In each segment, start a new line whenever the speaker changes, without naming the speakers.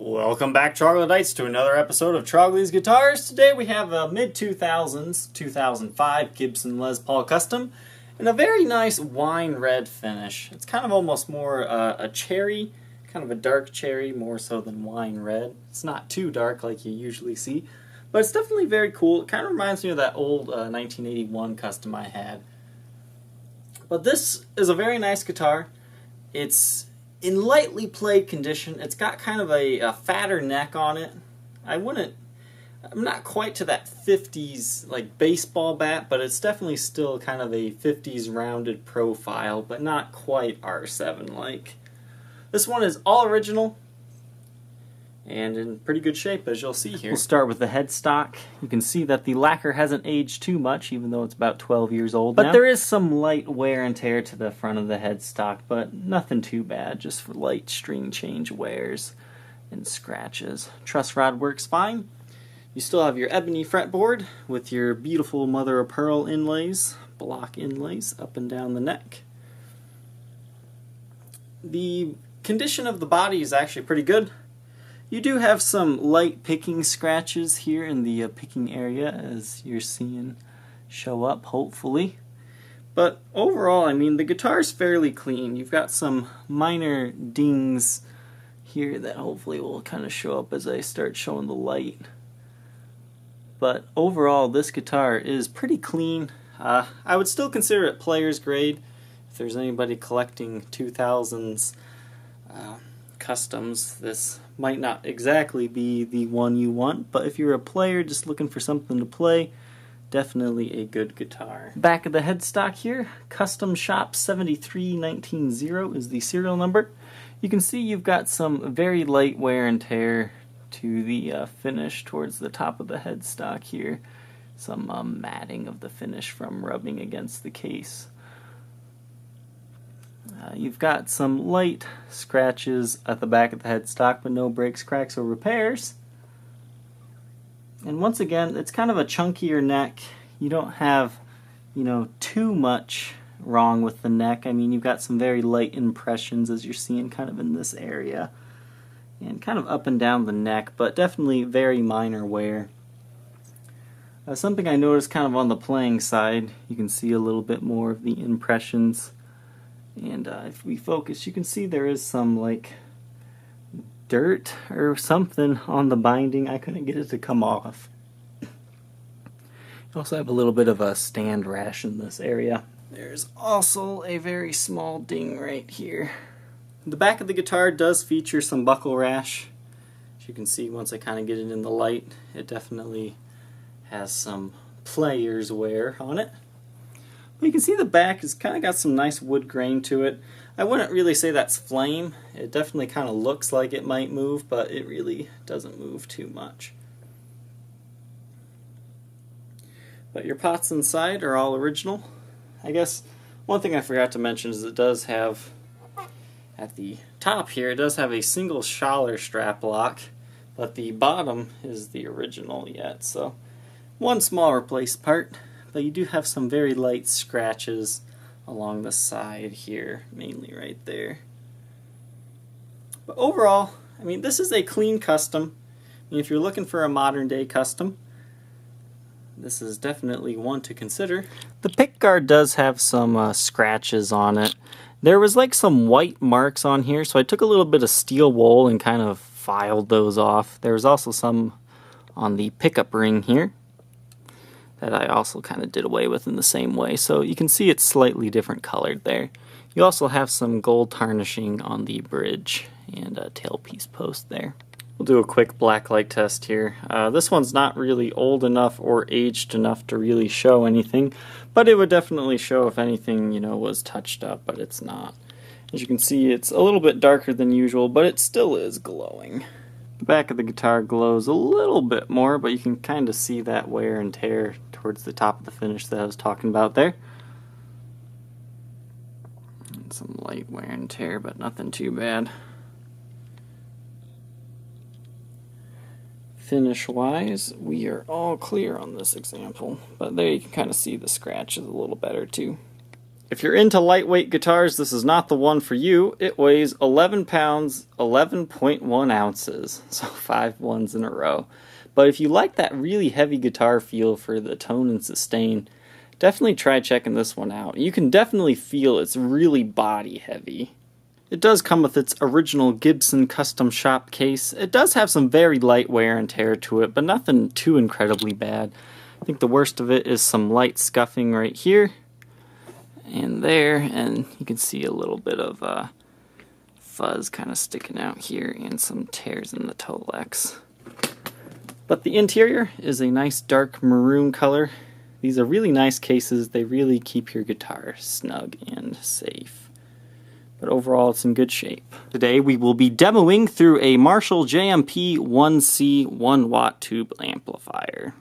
Welcome back, Troglodytes, to another episode of Trogly's Guitars. Today we have a mid-2000s, 2005 Gibson Les Paul Custom and a very nice wine red finish. It's kind of almost more a cherry, kind of a dark cherry, more so than wine red. It's not too dark like you usually see, but it's definitely very cool. It kind of reminds me of that old 1981 Custom I had. But this is a very nice guitar. It's in lightly played condition. It's got kind of a fatter neck on it. I'm not quite to that 50s like baseball bat, but it's definitely still kind of a 50s rounded profile, but not quite R7 like. This one is all original and in pretty good shape, as you'll see here. We'll start with the headstock. You can see that the lacquer hasn't aged too much, even though it's about 12 years old now. But there is some light wear and tear to the front of the headstock, but nothing too bad, just for light string change wears and scratches. Truss rod works fine. You still have your ebony fretboard with your beautiful mother of pearl inlays, block inlays up and down the neck. The condition of the body is actually pretty good. You do have some light picking scratches here in the picking area, as you're seeing show up, hopefully. But overall, I mean, the guitar's fairly clean. You've got some minor dings here that hopefully will kind of show up as I start showing the light. But overall, this guitar is pretty clean. I would still consider it player's grade. If there's anybody collecting 2000s customs, this might not exactly be the one you want, but if you're a player just looking for something to play, definitely a good guitar. Back of the headstock here, Custom Shop 73190 is the serial number. You can see you've got some very light wear and tear to the finish towards the top of the headstock here. Some matting of the finish from rubbing against the case. You've got some light scratches at the back of the headstock, but no breaks, cracks, or repairs. And once again, it's kind of a chunkier neck. You don't have, too much wrong with the neck. I mean, you've got some very light impressions, as you're seeing kind of in this area, and kind of up and down the neck, but definitely very minor wear. Something I noticed kind of on the playing side, you can see a little bit more of the impressions. And if we focus, you can see there is some like dirt or something on the binding. I couldn't get it to come off. You also have a little bit of a stand rash in this area. There's also a very small ding right here. The back of the guitar does feature some buckle rash. As you can see, once I kind of get it in the light, it definitely has some player's wear on it. But you can see the back has kind of got some nice wood grain to it. I wouldn't really say that's flame. It definitely kind of looks like it might move, but it really doesn't move too much. But your pots inside are all original. I guess one thing I forgot to mention is it does have, at the top here, it does have a single Schaller strap lock, but the bottom is the original yet, so one small replaced part. But you do have some very light scratches along the side here, mainly right there. But overall, I mean, this is a clean custom. I mean, if you're looking for a modern day custom, this is definitely one to consider. The pickguard does have some scratches on it. There was like some white marks on here, so I took a little bit of steel wool and kind of filed those off. There was also some on the pickup ring here that I also kind of did away with in the same way. So you can see it's slightly different colored there. You also have some gold tarnishing on the bridge and a tailpiece post there. We'll do a quick blacklight test here. This one's not really old enough or aged enough to really show anything, but it would definitely show if anything, was touched up, but it's not. As you can see, it's a little bit darker than usual, but it still is glowing. The back of the guitar glows a little bit more, but you can kind of see that wear and tear towards the top of the finish that I was talking about there. And some light wear and tear, but nothing too bad. Finish-wise, we are all clear on this example, but there you can kind of see the scratches a little better too. If you're into lightweight guitars, this is not the one for you. It weighs 11 pounds, 11.1 ounces, so 5 ones in a row. But if you like that really heavy guitar feel for the tone and sustain, definitely try checking this one out. You can definitely feel it's really body heavy. It does come with its original Gibson custom shop case. It does have some very light wear and tear to it, but nothing too incredibly bad. I think the worst of it is some light scuffing right here and there, and you can see a little bit of fuzz kind of sticking out here and some tears in the Tolex. But the interior is a nice dark maroon color. These are really nice cases. They really keep your guitar snug and safe. But overall, it's in good shape. Today we will be demoing through a Marshall JMP 1C 1-watt tube amplifier.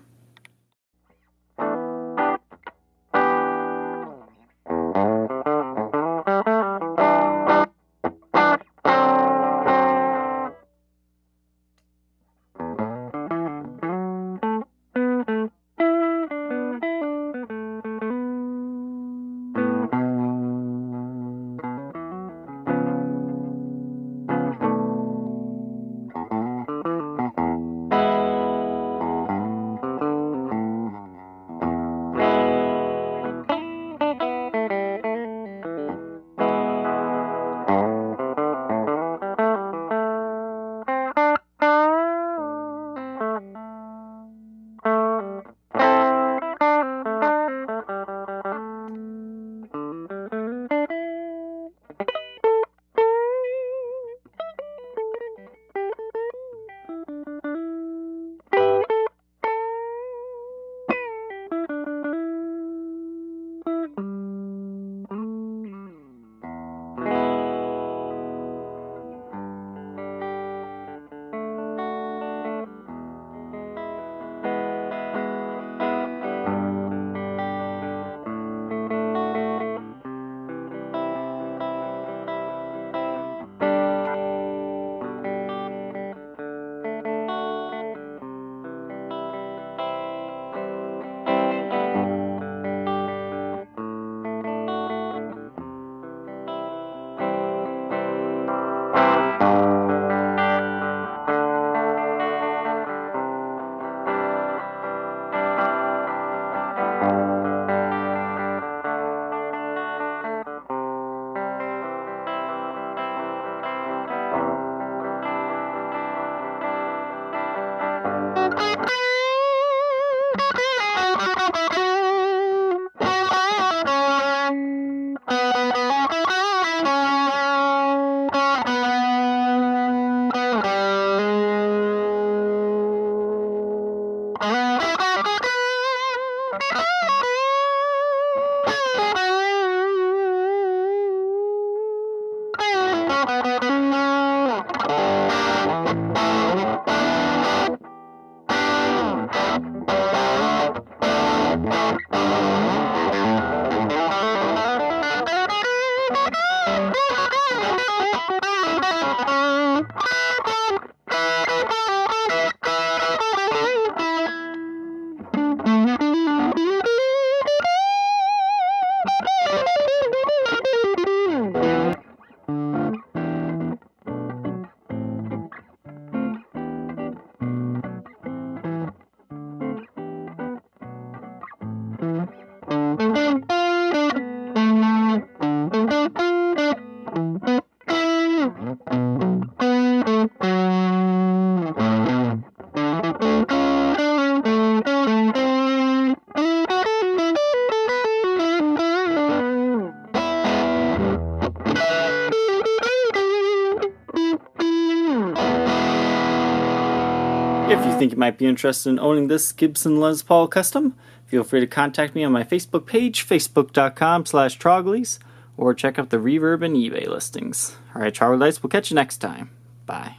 If you think you might be interested in owning this Gibson Les Paul Custom, feel free to contact me on my Facebook page, facebook.com/Troglys, or check out the Reverb and eBay listings. Alright, Troglytes, we'll catch you next time. Bye.